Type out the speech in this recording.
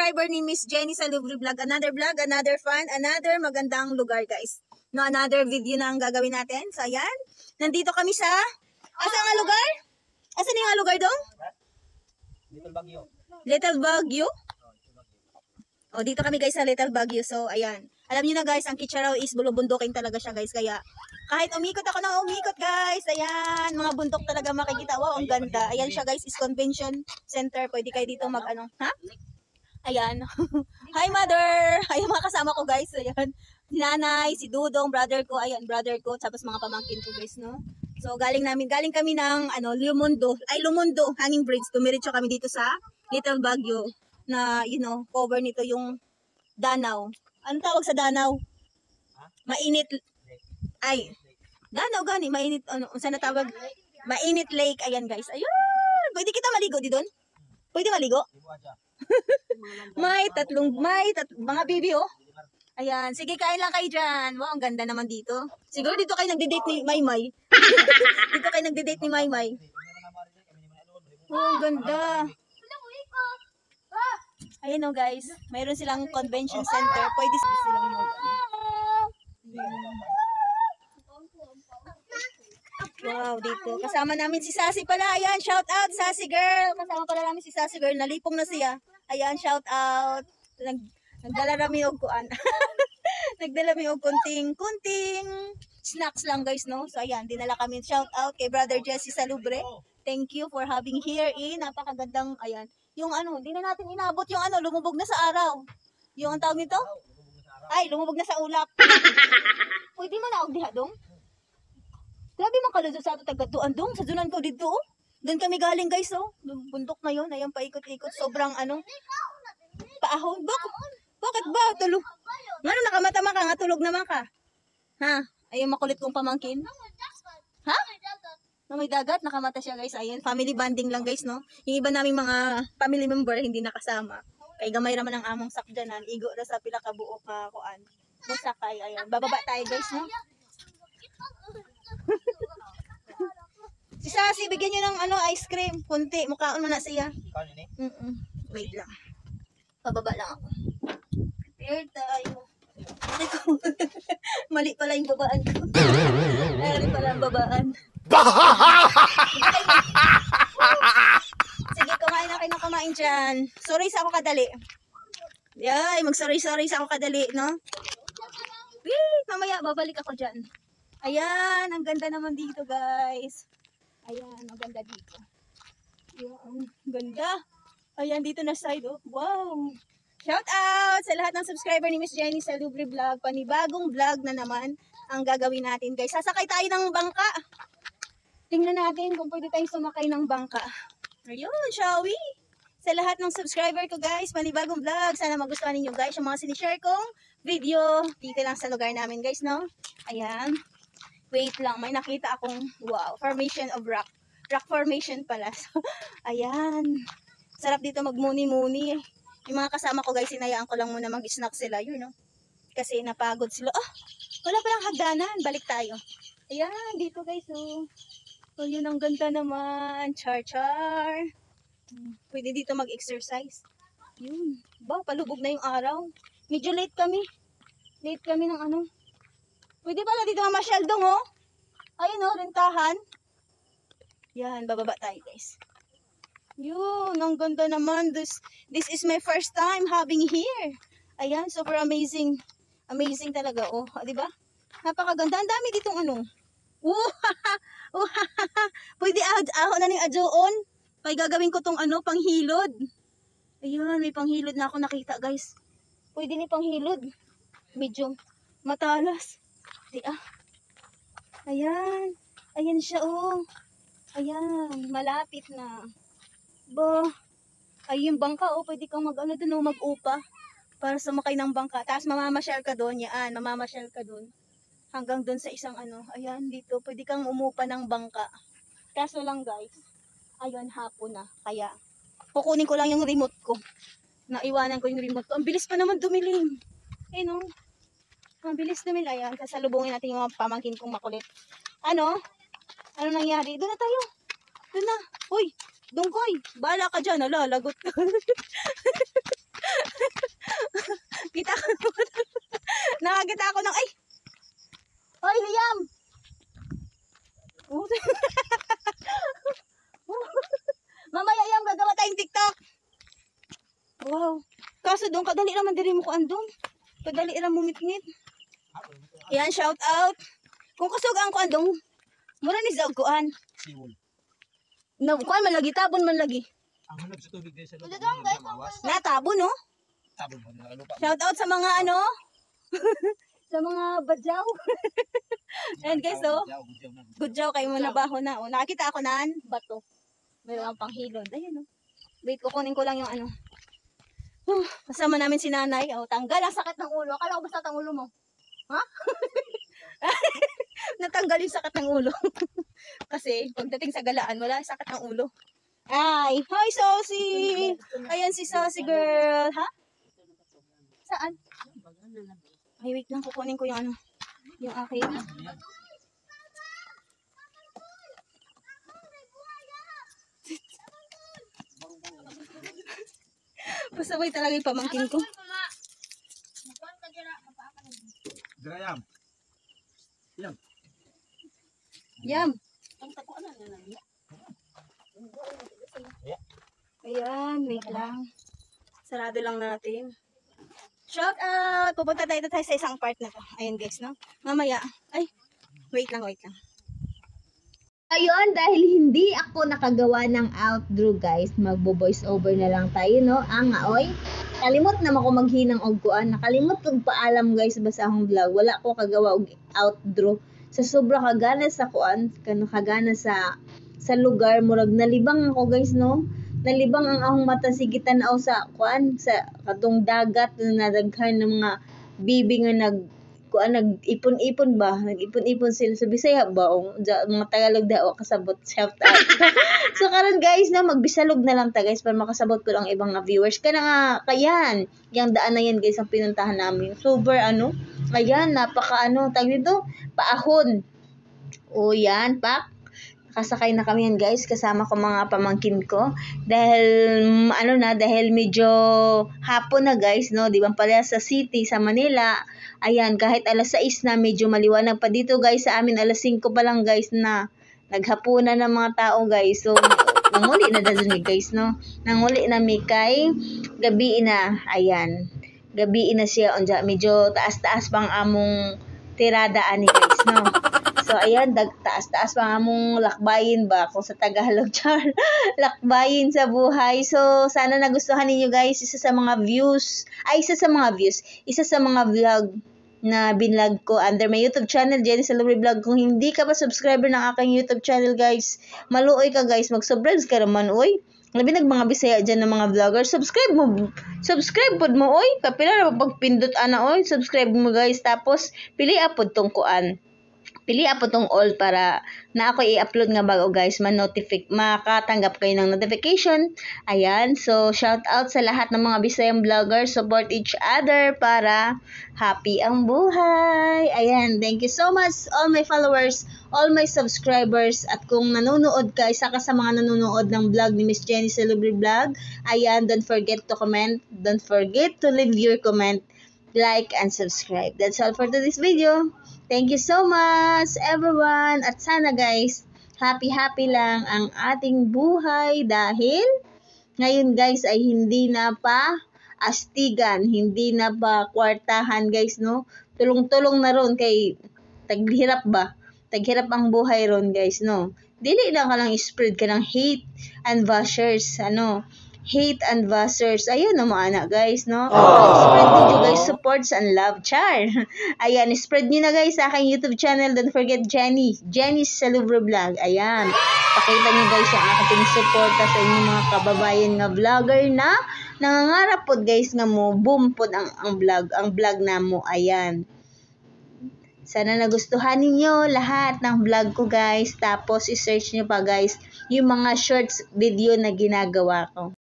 subscriber ni Miss Jenny Salubre Vlog. Another vlog, another fun, another magandang lugar guys. No, another video na ang gagawin natin. So ayan, nandito kami sa, asa nga lugar? Asa nga lugar dong? Little Baguio. Little Baguio? O, dito kami guys sa Little Baguio. So ayan, alam niyo na guys, ang Kitcharaw is bulubundukin talaga siya guys. Kaya kahit umikot ako na umikot guys, ayan, mga bundok talaga makikita. Wow, ang ganda. Ayan siya guys, is convention center. Pwede kayo dito mag ano, ha? Ayan. Hi mother! Ayan mga kasama ko guys. Ayan. Si nanay, si Dudong, brother ko. Ayan, brother ko. Tapos mga pamangkin ko guys, no? So galing kami ng ano, Lumondo, Hanging Bridge. Tumiritso kami dito sa Little Baguio na, you know, cover nito yung Danau. Ano tawag sa Danau? Mainit. Ay, Danau gani, mainit, ano, saan natawag? Mainit Lake, ayan guys. Ayun! Pwede kita maligo di doon? Pwede maligo? may tatlong, mga bibi oh. Ayan, sige kain lang kayo dyan. Wow, ang ganda naman dito. Siguro dito kayo nagde-date ni Maymay. Dito kayo nagde-date ni Maymay. Oh, ang ganda. Ayan oh guys, mayroon silang convention center. Pwede silang mag wow, dito. Kasama namin si Sassy pala. Ayan, shout out Sassy girl. Kasama pala namin si Sassy girl. Nalipong na siya. Ayan, shout out. Nagdala namin og kuan. Nagdala namin og kunting snacks lang guys, no? So ayan, dinala kami. Shout out kay Brother Jesse Salubre. Thank you for having here in napakagandang, ayan. Yung ano, hindi na natin inabot yung ano, lumubog na sa araw. Yung ang tawag nito? Ay, lumubog na sa ulap. Pwede man na og diha dong. Grabe man kalado sa ato taga-tuan dong, sa dunan ko dito oh. Doon kami galing guys oh. Bundok na yun, ayan paikot-ikot, sobrang ano. Paahon. Bakit ba? Tulog. Ano nakamata ka nga, tulog naman ka. Ha? Ayun makulit kong pamangkin. Ha? Na may dagat, nakamata siya guys. Ayun, family bonding lang guys, no? Yung iba naming mga family member hindi nakasama. Kay gamay raman ang among sakdanan, igo ra sa pila ka buok ka kuan. Musakay, ayun. Bababa tayo guys, no? Si Sassy, bigyan niyo ng ano, ice cream. Kunti, mukhaon mo na siya. Wait lang. Pababa lang ako. Prepare tayo. Mali pala yung babaan ko. Mali pala ang babaan. Sige, kumain na kayo na kumain dyan. Sorry sa ako kadali. Yay, mag-sorry sa ako kadali, no? Wait, mamaya, babalik ako dyan. Ayan, ang ganda naman dito, guys. Ayan, ang ganda dito. Ayan, ganda. Ayan, dito na side, oh. Wow. Shout out sa lahat ng subscriber ni Miss Jenny Salubre Vlog. Panibagong vlog na naman ang gagawin natin, guys. Sasakay tayo ng bangka. Tingnan natin kung pwede tayong sumakay ng bangka. Ayun, shall we? Sa lahat ng subscriber ko, guys, panibagong vlog. Sana magustuhan ninyo, guys, yung mga sinishare kong video. Dito lang sa lugar namin, guys, no? Ayan. Wait lang, may nakita akong, wow, formation of rock. Rock formation pala. So, ayan. Sarap dito magmuni-muni. Yung mga kasama ko guys, sinayaan ko lang muna mag-snack sila. Yun, no? Kasi napagod sila. Ah, wala palang hagdanan. Balik tayo. Ayan, dito guys, oh. Oh, yun, ang ganda naman. Char-char. Pwede dito mag-exercise. Yun. Ba, palubog na yung araw. Medyo late kami. Late kami ng ano. Pwede pala dito mamasyal dong, oh. Ayun, oh, rentahan. Yan, bababa tayo guys. Yun, ang ganda naman. This is my first time having here. Ayan, super amazing. Amazing talaga, oh. Di ba? Napakaganda. Ang dami ditong ano. Pwede aho na ng adyoon. Pay gagawin ko tong ano, panghilod. Ayan, may panghilod na ako nakita, guys. Pwede ni panghilod. Medyo matalas. Ayan. Ayan siya, oh. Ayan, malapit na. Ba, ay yung bangka, oh, pwede kang mag-ano dun, oh, mag-upa para sumakay ng bangka. Tapos mamamasyal ka doon, yan, mamamasyal ka doon. Hanggang doon sa isang ano, ayan, dito, pwede kang umupa ng bangka. Kaso lang guys, ayun, hapon na. Kaya, kukunin ko lang yung remote ko. Naiwanan ko yung remote ko. Ang bilis pa naman dumilim. Ayun, oh. Ang bilis dumilim. Ayan, sasalubungin natin yung mga pamangkin kong makulit. Ano? Ano nangyari? Doon na tayo. Doon na. Uy, Dungkoy, bahala ka dyan. Ala, lagot ka. Kita ko. Nakakita ako ng, ay! Hoy, Liam! Mamaya Liam, gagawa tayong TikTok. Wow. Kaso doon, kadali naman diri mo ko andong. Kadali ra mo mitngit. Yan, shout out. Kung kasugaan ko andong, mura ni sa kuan. Siwol. Na kuan man lagi, tabon man lagi. Ang hanap sa tubig guys, ano? Natabon, no? Tabon mo na lupa. Shout out sa mga ano, sa mga badyaw. And guys, so, good job kayo mo nabaho na. O, nakakita ako na bato. Mayroon ang panghilod. Ayun, no? Wait, kukunin ko lang yung ano. Kasama namin si nanay. O, tanggal ang sakit ng ulo. Akala ko basta ang ulo mo. Ha? Natanggal yung sakit ng ulo. Kasi, pagdating sa galaan, wala sakit ng ulo. Ay, hi Saucy! Ayan si Saucy girl. Ha? Saan? Ay, wait lang. Kukunin ko yung ano. Yung aking. Pasaway talaga yung pamangkin ko. Drayam. Yam. Yam. Ayan, wait lang. Sarado lang natin. Shout out! Pupunta tayo sa isang part na to. Ayan guys, no? Mamaya. Ay, wait lang, wait lang. Ayun, dahil hindi ako nakagawa ng outro guys, magbo-voice over na lang tayo, no? Oy. Kalimot na ako maghinang og kuan. Nakalimot kog paalam guys basta akong vlog. Wala ko kagawa og outro. Sa sobra kagana sa kuan, kagana sa lugar murag nalibang ako guys, no? Nalibang ang akong mata sige tan-aw sa kuan sa katong dagat na daghan ng mga bibi nga nag-ipon-ipon ba? Nag-ipon-ipon sila sa Bisaya ba? O mga Tagalog daw kasabot shout out. So karon guys na magbisalog na lang ta guys para makasabot ko lang ibang viewers. Kana nga kayan, yang daan na yan guys ang pinuntahan namin. Super ano? Ayan, napaka ano, tag nito, paahon. O yan, pak. Kasakay na kami yan guys kasama ko mga pamangkin ko dahil dahil medyo hapon na guys, no, di ba pala sa city sa Manila, ayan, kahit alas 6 na medyo maliwanag pa dito guys, sa amin alas 5 pa lang guys na naghapunan ng mga tao guys. So nanguli na dazun guys, no, nanguli na mi kay gabi na, ayan, gabi na siya unja, medyo taas-taas pang among tirada ani guys, no. So, ayan, taas-taas pa among lakbayin ba kung sa Tagalog, char. Lakbayin sa buhay. So, sana nagustuhan ninyo guys, isa sa mga vlog na binlog ko under my YouTube channel, Jenny Salubre Vlog. Kung hindi ka pa subscriber ng aking YouTube channel guys, maluoy ka guys, mag-subscribe ka naman, oy. Labi mga Bisaya dyan ng mga vlogger, subscribe pod mo, oy. Kapila na pagpindot ana, oy. Subscribe mo guys, tapos pili apod tong kuan. Pili po tong all para na ako i-upload nga bago guys, makatanggap kayo ng notification. Ayan, so shout out sa lahat ng mga Bisayang vloggers, support each other para happy ang buhay. Ayan, thank you so much all my followers, all my subscribers, at kung nanonood ka, isa ka sa mga nanonood ng vlog ni Miss Jenny Salubre Vlog, ayan, don't forget to comment, don't forget to leave your comment, like, and subscribe. That's all for today's video. Thank you so much everyone, at sana guys, happy lang ang ating buhay dahil ngayon guys ay hindi na pa astigan, hindi na pa kwartahan guys, no. Tulong-tulong na ron kay taghirap ang buhay ron guys, no. Dili na ka lang spread ka ng hate and bashers, hate and bashers. Ayun na mga anak guys, no? Spread nyo guys supports and love, char. Ayan, spread nyo na guys sa aking YouTube channel. Don't forget Jenny Salubre Vlog. Ayan, pakita nyo guys ang aking suporta sa inyong mga kababayan nga vlogger na nangangarap pod guys nga mo boom pod ang vlog na mo. Ayan, sana nagustuhan ninyo lahat ng vlog ko guys. Tapos i-search nyo pa guys yung mga shorts video na ginagawa ko.